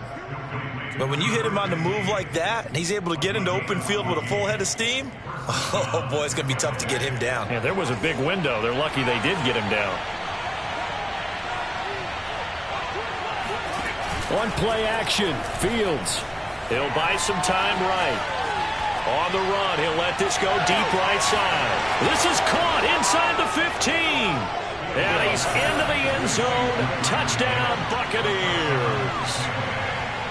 But when you hit him on the move like that, and he's able to get into open field with a full head of steam, oh, boy, it's going to be tough to get him down. Yeah, there was a big window. They're lucky they did get him down. On play action, Fields. He'll buy some time right. On the run, he'll let this go deep right side. This is caught inside the 15. And he's into the end zone. Touchdown, Buccaneers.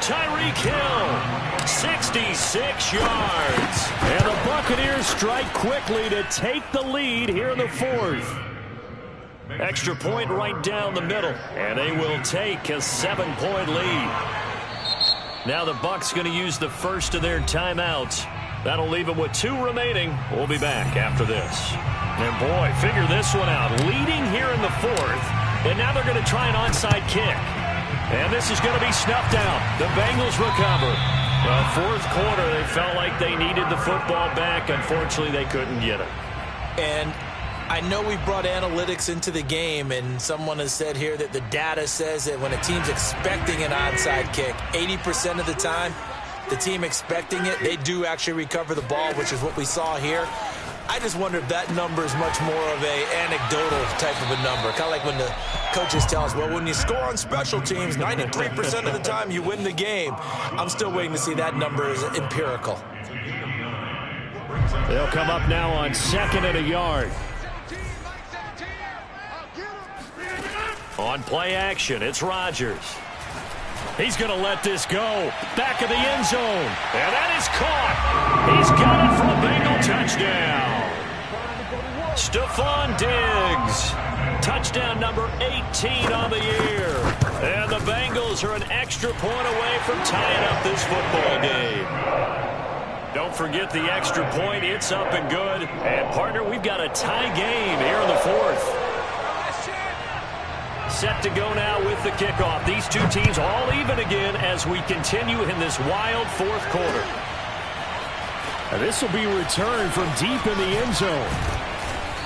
Tyreek Hill, 66 yards. And the Buccaneers strike quickly to take the lead here in the fourth. Extra point right down the middle. And they will take a 7-point lead. Now the Bucs going to use the first of their timeouts. That'll leave them with 2 remaining. We'll be back after this. And boy, figure this one out. Leading here in the fourth. And now they're going to try an onside kick. And this is going to be snuffed out. The Bengals recover. Well, fourth quarter, they felt like they needed the football back. Unfortunately, they couldn't get it. And I know we brought analytics into the game, and someone has said here that the data says that when a team's expecting an onside kick, 80% of the time, the team expecting it, they do actually recover the ball, which is what we saw here. I just wonder if that number is much more of a anecdotal type of a number. Kind of like when the coaches tell us, well, when you score on special teams, 93% of the time you win the game. I'm still waiting to see that number is empirical. They'll come up now on 2nd and a yard. On play action, it's Rodgers. He's going to let this go. Back of the end zone. And that is caught. He's got it for a Bengal touchdown. Stephon Diggs. Touchdown number 18 on the year. And the Bengals are an extra point away from tying up this football game. Don't forget the extra point. It's up and good. And, partner, we've got a tie game here in the fourth. Set to go now with the kickoff. These two teams all even again as we continue in this wild fourth quarter. This will be returned from deep in the end zone.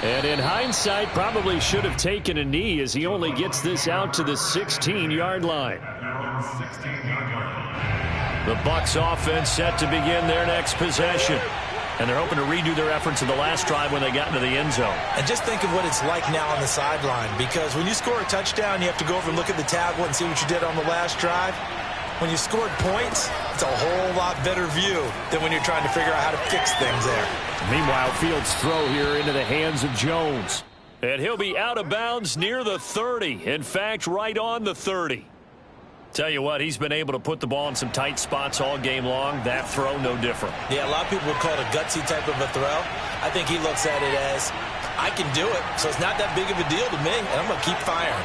And in hindsight, probably should have taken a knee as he only gets this out to the 16-yard line. The Bucs offense set to begin their next possession. And they're hoping to redo their efforts in the last drive when they got into the end zone. And just think of what it's like now on the sideline, because when you score a touchdown, you have to go over and look at the tablet and see what you did on the last drive. When you scored points, it's a whole lot better view than when you're trying to figure out how to fix things there. Meanwhile, Fields' throw here into the hands of Jones. And he'll be out of bounds near the 30. In fact, right on the 30. Tell you what, he's been able to put the ball in some tight spots all game long. That throw, no different. Yeah, a lot of people would call it a gutsy type of a throw. I think he looks at it as, I can do it, so it's not that big of a deal to me, and I'm going to keep firing.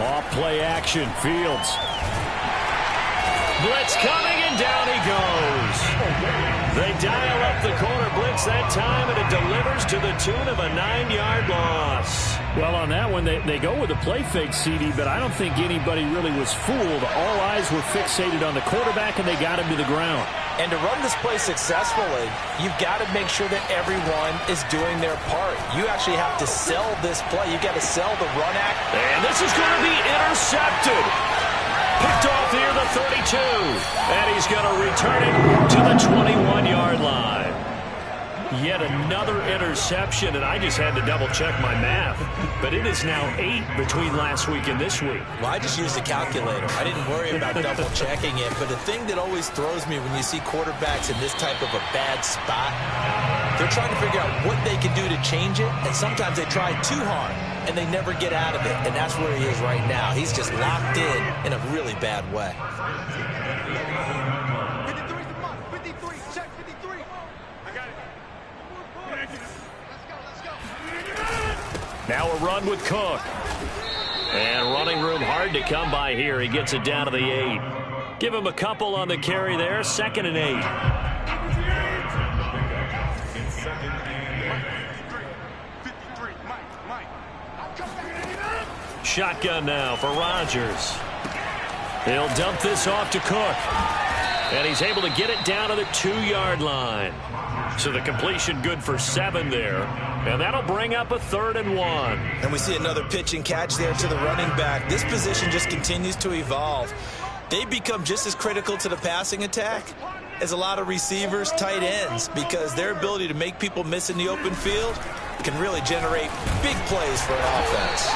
Off play action, Fields. Blitz coming, and down he goes. They dial up the corner blitz that time, and it delivers to the tune of a 9-yard loss. Well, on that one, they go with a play fake, CD, but I don't think anybody really was fooled. All eyes were fixated on the quarterback, and they got him to the ground. And to run this play successfully, you've got to make sure that everyone is doing their part. You actually have to sell this play. You've got to sell the run act. And this is going to be intercepted. Picked off near the 32. And he's going to return it to the 21-yard line. Yet another interception, and I just had to double-check my math. But it is now 8 between last week and this week. Well, I just used a calculator. I didn't worry about double-checking it. But the thing that always throws me when you see quarterbacks in this type of a bad spot, they're trying to figure out what they can do to change it, and sometimes they try too hard, and they never get out of it. And that's where he is right now. He's just locked in a really bad way. Now a run with Cook. And running room hard to come by here. He gets it down to the 8. Give him a couple on the carry there. 2nd and 8. Shotgun now for Rodgers. He'll dump this off to Cook. And he's able to get it down to the 2-yard line. So the completion good for 7 there. And that'll bring up a 3rd and 1. And we see another pitch and catch there to the running back. This position just continues to evolve. They become just as critical to the passing attack as a lot of receivers, tight ends, because their ability to make people miss in the open field can really generate big plays for an offense.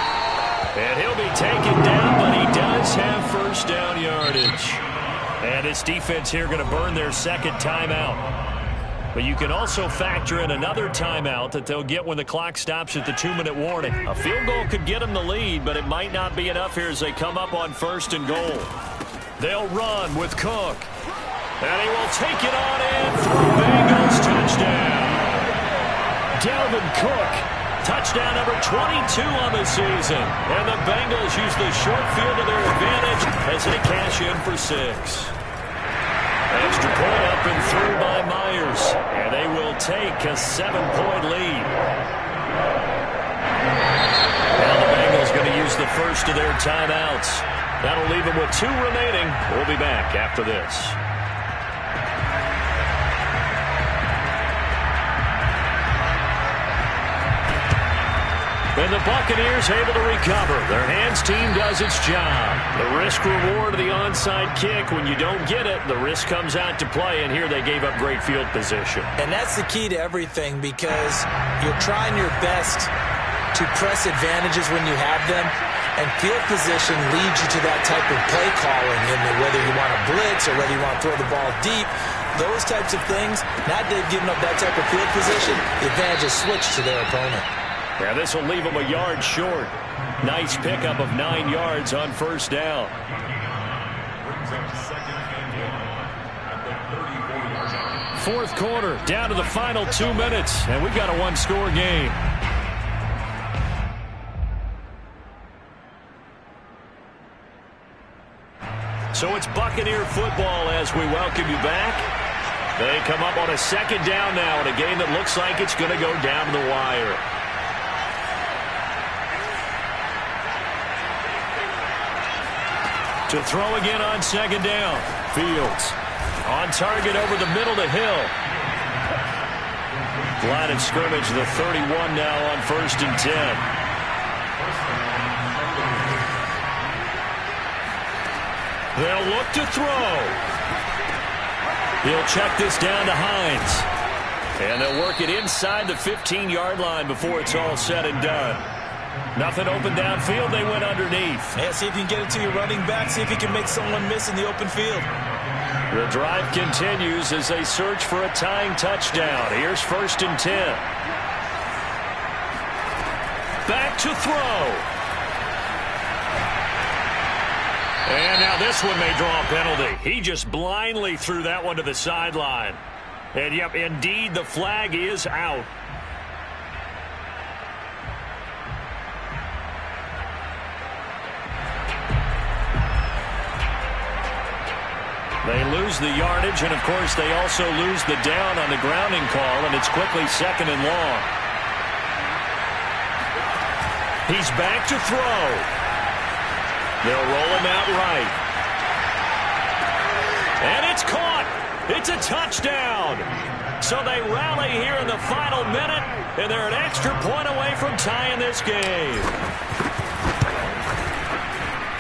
And he'll be taken down, but he does have first down yardage. And this defense here going to burn their 2nd timeout. But you can also factor in another timeout that they'll get when the clock stops at the 2-minute warning. A field goal could get them the lead, but it might not be enough here as they come up on 1st and goal. They'll run with Cook. And he will take it on in for a Bengals touchdown. Dalvin Cook, touchdown number 22 on the season. And the Bengals use the short field to their advantage as they cash in for 6. Extra point up and through by Myers. And they will take a 7-point lead. Now the Bengals going to use the first of their timeouts. That'll leave them with 2 remaining. We'll be back after this. And the Buccaneers able to recover. Their hands team does its job. The risk reward of the onside kick. When you don't get it, the risk comes out to play, and here they gave up great field position. And that's the key to everything, because you're trying your best to press advantages when you have them, and field position leads you to that type of play calling, and whether you want to blitz or whether you want to throw the ball deep, those types of things. Now they've given up that type of field position, the advantage is switched to their opponent. Yeah, this will leave them a yard short. Nice pickup of 9 yards on 1st down. Fourth quarter, down to the final 2 minutes, and we've got a 1-score game. So it's Buccaneer football as we welcome you back. They come up on a 2nd down now in a game that looks like it's going to go down to the wire. To throw again on 2nd down. Fields on target over the middle to Hill. Line of scrimmage, the 31 now on 1st and 10. They'll look to throw. He'll check this down to Hines. And they'll work it inside the 15-yard line before it's all said and done. Nothing open downfield. They went underneath. Yeah, see if you can get it to your running back. See if you can make someone miss in the open field. The drive continues as they search for a tying touchdown. Here's 1st and 10. Back to throw. And now this one may draw a penalty. He just blindly threw that one to the sideline. And, yep, indeed, the flag is out. They lose the yardage, and, of course, they also lose the down on the grounding call, and it's quickly 2nd and long. He's back to throw. They'll roll him out right. And it's caught. It's a touchdown. So they rally here in the final minute, and they're an extra point away from tying this game.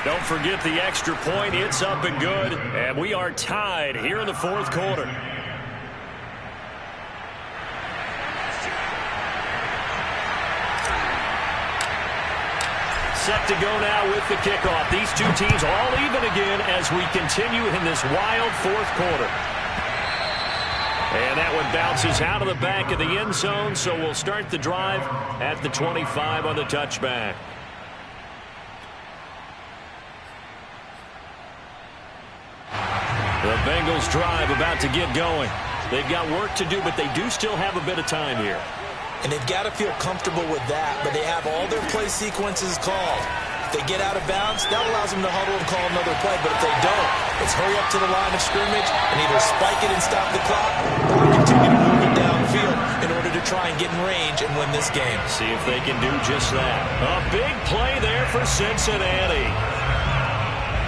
Don't forget the extra point. It's up and good. And we are tied here in the 4th quarter. set to go now with the kickoff. These two teams all even again as we continue in this wild fourth quarter. And that one bounces out of the back of the end zone, so we'll start the drive at the 25 on the touchback. The Bengals drive about to get going. They've got work to do, but they do still have a bit of time here. And they've got to feel comfortable with that, but they have all their play sequences called. If they get out of bounds, that allows them to huddle and call another play, but if they don't, it's hurry up to the line of scrimmage and either spike it and stop the clock or continue to move it downfield in order to try and get in range and win this game. See if they can do just that. A big play there for Cincinnati.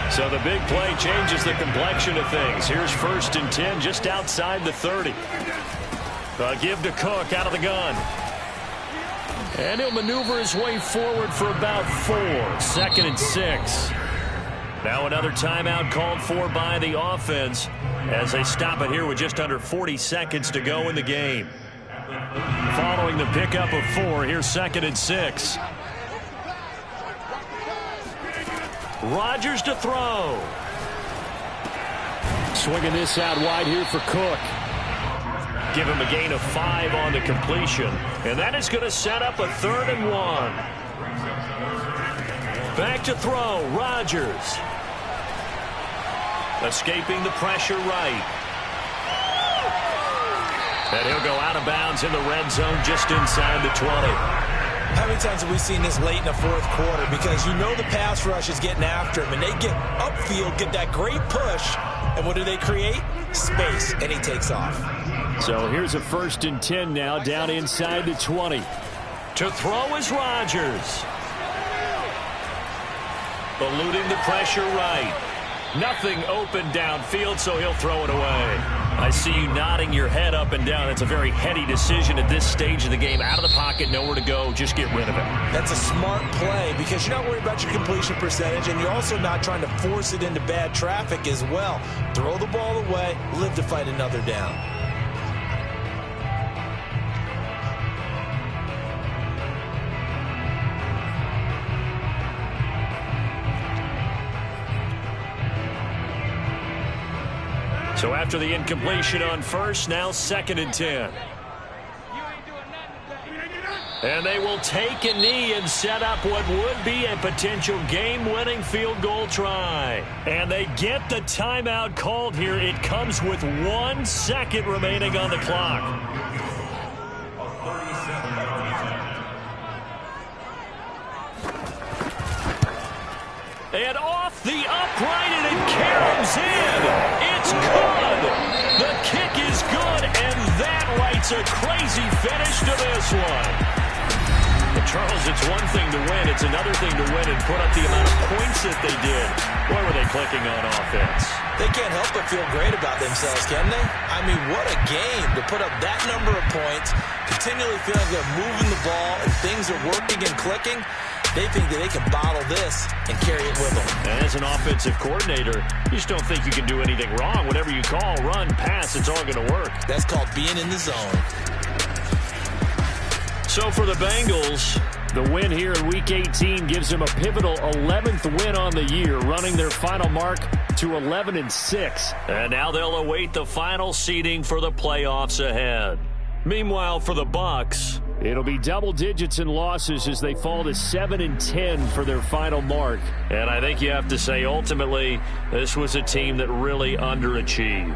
So the big play changes the complexion of things. Here's 1st and 10 just outside the 30. Give to Cook out of the gun. And he'll maneuver his way forward for about 4. 2nd and 6. Now another timeout called for by the offense as they stop it here with just under 40 seconds to go in the game. Following the pickup of 4, here's 2nd and 6. Rodgers to throw. Swinging this out wide here for Cook. Give him a gain of 5 on the completion. And that is going to set up a 3rd and 1. Back to throw. Rodgers. Escaping the pressure right. And he'll go out of bounds in the red zone just inside the 20. How many times have we seen this late in the fourth quarter? Because you know the pass rush is getting after him, and they get upfield, get that great push, and what do they create? Space, and he takes off. So here's a 1st and 10 now down inside the 20. To throw is Rodgers. Eluding the pressure right. Nothing open downfield, so he'll throw it away. I see you nodding your head up and down. It's a very heady decision at this stage of the game. Out of the pocket, nowhere to go. Just get rid of it. That's a smart play because you're not worried about your completion percentage, and you're also not trying to force it into bad traffic as well. Throw the ball away, live to fight another down. So after the incompletion on 1st, now 2nd and 10. And they will take a knee and set up what would be a potential game-winning field goal try. And they get the timeout called here. It comes with 1 second remaining on the clock. And off the upright, and it caroms in. It's good. The kick is good, and that writes a crazy finish to this one. But Charles, it's one thing to win. It's another thing to win and put up the amount of points that they did. Boy, were they clicking on offense. They can't help but feel great about themselves, can they? I mean, what a game to put up that number of points, continually feeling they're moving the ball and things are working and clicking. They think that they can bottle this and carry it with them. And as an offensive coordinator, you just don't think you can do anything wrong. Whatever you call, run, pass, it's all going to work. That's called being in the zone. So for the Bengals, the win here in Week 18 gives them a pivotal 11th win on the year, running their final mark to 11-6. And now they'll await the final seeding for the playoffs ahead. Meanwhile, for the Bucs, it'll be double digits in losses as they fall to 7-10 for their final mark. And I think you have to say, ultimately, this was a team that really underachieved.